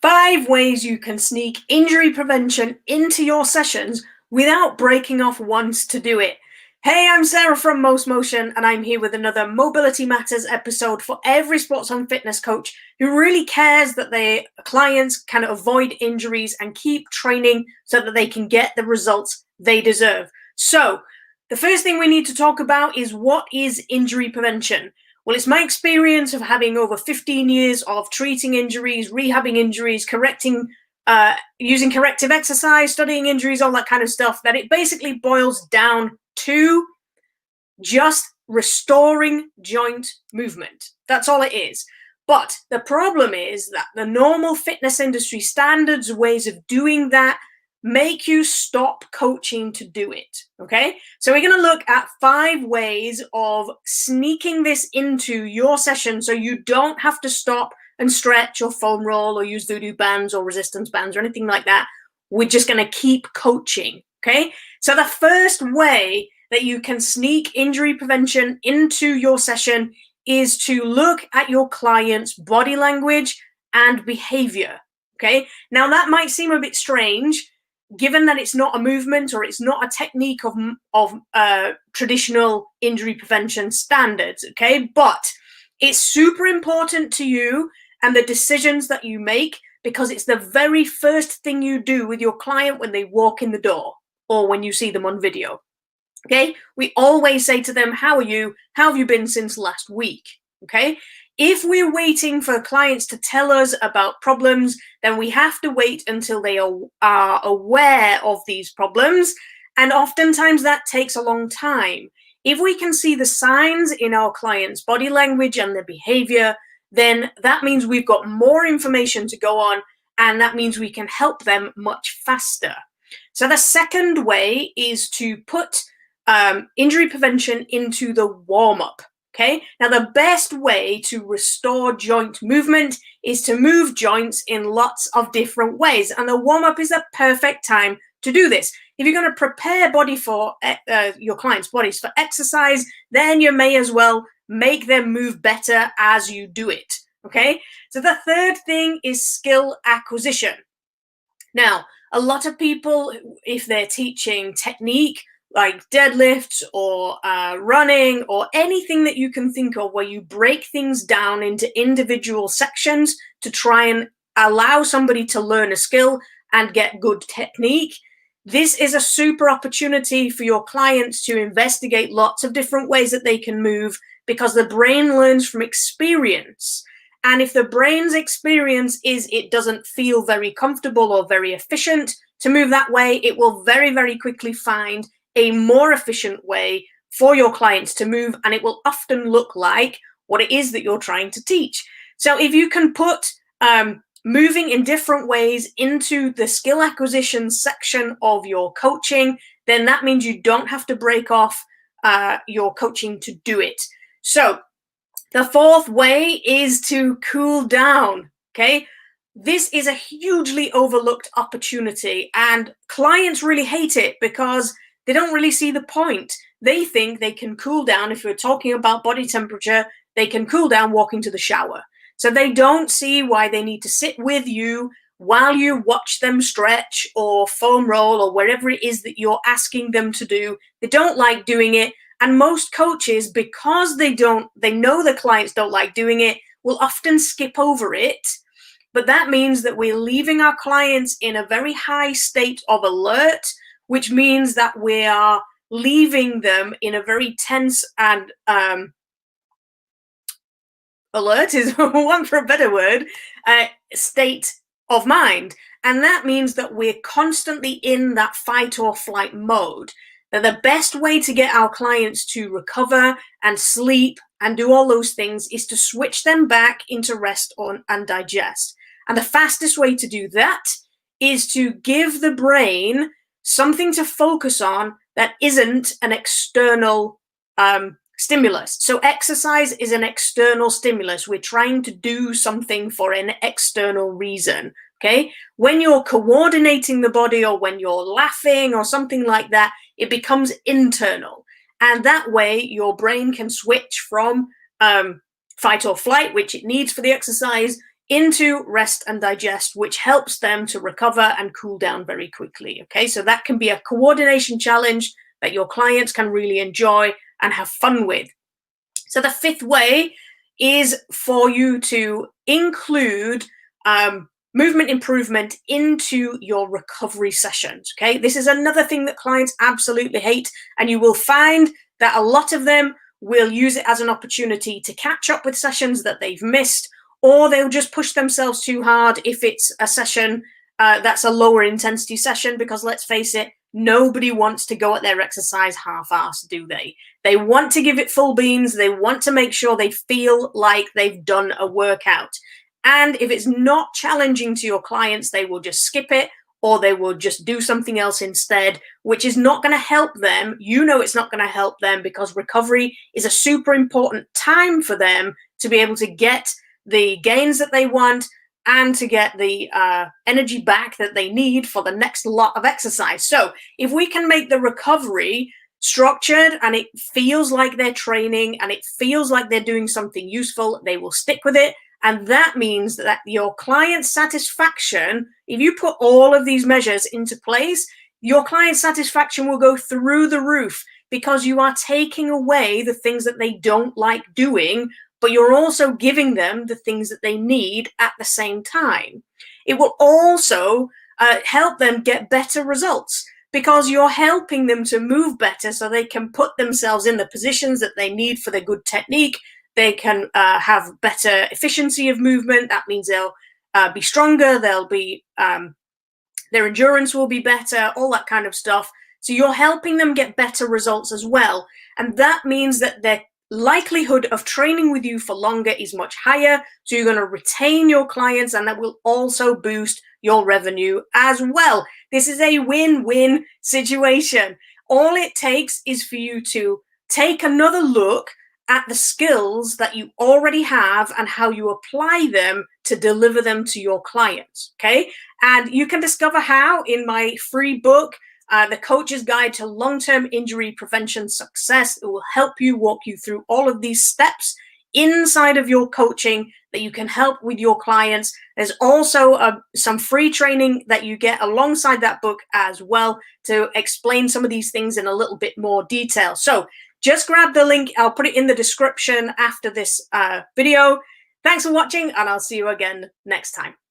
5 ways you can sneak injury prevention into your sessions without breaking off once to do it. Hey, I'm Sarah from mostmotion, and I'm here with another Mobility Matters episode for every sports and fitness coach who really cares that their clients can avoid injuries and keep training so that they can get the results they deserve. So, the first thing we need to talk about is what is injury prevention? Well, it's my experience of having over 15 years of treating injuries, rehabbing injuries, using corrective exercise, studying injuries, all that kind of stuff, that it basically boils down to just restoring joint movement. That's all it is. But the problem is that the normal fitness industry standards, ways of doing that, make you stop coaching to do it, okay? So we're going to look at 5 ways of sneaking this into your session so you don't have to stop and stretch or foam roll or use voodoo bands or resistance bands or anything like that. We're just going to keep coaching, okay? So the first way that you can sneak injury prevention into your session is to look at your client's body language and behavior, okay? Now that might seem a bit strange, given that it's not a movement or it's not a technique of traditional injury prevention standards, okay? But it's super important to you and the decisions that you make, because it's the very first thing you do with your client when they walk in the door or when you see them on video, okay? We always say to them, how are you? How have you been since last week, okay? If we're waiting for clients to tell us about problems, then we have to wait until they are aware of these problems. And oftentimes that takes a long time. If we can see the signs in our client's body language and their behavior, then that means we've got more information to go on, and that means we can help them much faster. So the second way is to put injury prevention into the warm-up. Okay, now the best way to restore joint movement is to move joints in lots of different ways, and the warm-up is the perfect time to do this. If you're going to prepare your client's bodies for exercise, then you may as well make them move better as you do it. Okay, so the third thing is skill acquisition. Now, a lot of people, if they're teaching technique, like deadlifts or running or anything that you can think of where you break things down into individual sections to try and allow somebody to learn a skill and get good technique, this is a super opportunity for your clients to investigate lots of different ways that they can move, because the brain learns from experience. And if the brain's experience is it doesn't feel very comfortable or very efficient to move that way, it will very, very quickly find a more efficient way for your clients to move, and it will often look like what it is that you're trying to teach. So if you can put moving in different ways into the skill acquisition section of your coaching, then that means you don't have to break off your coaching to do it. So the fourth way is to cool down, okay? This is a hugely overlooked opportunity, and clients really hate it because they don't really see the point. They think they can cool down. If we're talking about body temperature, they can cool down walking to the shower. So they don't see why they need to sit with you while you watch them stretch or foam roll or wherever it is that you're asking them to do. They don't like doing it. And most coaches, because they know the clients don't like doing it, will often skip over it. But that means that we're leaving our clients in a very high state of alert, which means that we are leaving them in a very tense and alert is one for a better word, state of mind. And that means that we're constantly in that fight or flight mode. Now, the best way to get our clients to recover and sleep and do all those things is to switch them back into rest and digest. And the fastest way to do that is to give the brain something to focus on that isn't an external stimulus. So exercise is an external stimulus. We're trying to do something for an external reason, okay? When you're coordinating the body or when you're laughing or something like that, it becomes internal. And that way your brain can switch from fight or flight, which it needs for the exercise, into rest and digest, which helps them to recover and cool down very quickly. Okay, so that can be a coordination challenge that your clients can really enjoy and have fun with. So the fifth way is for you to include movement improvement into your recovery sessions. Okay, this is another thing that clients absolutely hate, and you will find that a lot of them will use it as an opportunity to catch up with sessions that they've missed, or they'll just push themselves too hard if it's a session that's a lower intensity session, because let's face it, nobody wants to go at their exercise half-assed, do they? They want to give it full beans. They want to make sure they feel like they've done a workout. And if it's not challenging to your clients, they will just skip it, or they will just do something else instead, which is not going to help them. You know it's not going to help them, because recovery is a super important time for them to be able to get the gains that they want and to get the energy back that they need for the next lot of exercise. So if we can make the recovery structured and it feels like they're training and it feels like they're doing something useful, they will stick with it. And that means that your client satisfaction, if you put all of these measures into place, your client satisfaction will go through the roof, because you are taking away the things that they don't like doing, but you're also giving them the things that they need at the same time. It will also help them get better results, because you're helping them to move better so they can put themselves in the positions that they need for the good technique. They can have better efficiency of movement. That means they'll be stronger, they'll be, their endurance will be better, all that kind of stuff. So you're helping them get better results as well. And that means that their likelihood of training with you for longer is much higher. So you're going to retain your clients, and that will also boost your revenue as well. This is a win-win situation. All it takes is for you to take another look at the skills that you already have and how you apply them to deliver them to your clients. Okay, and you can discover how in my free book, The Coach's Guide to Long-Term Injury Prevention Success. It will help you, walk you through all of these steps inside of your coaching that you can help with your clients. There's also some free training that you get alongside that book as well to explain some of these things in a little bit more detail. So just grab the link. I'll put it in the description after this video. Thanks for watching, and I'll see you again next time.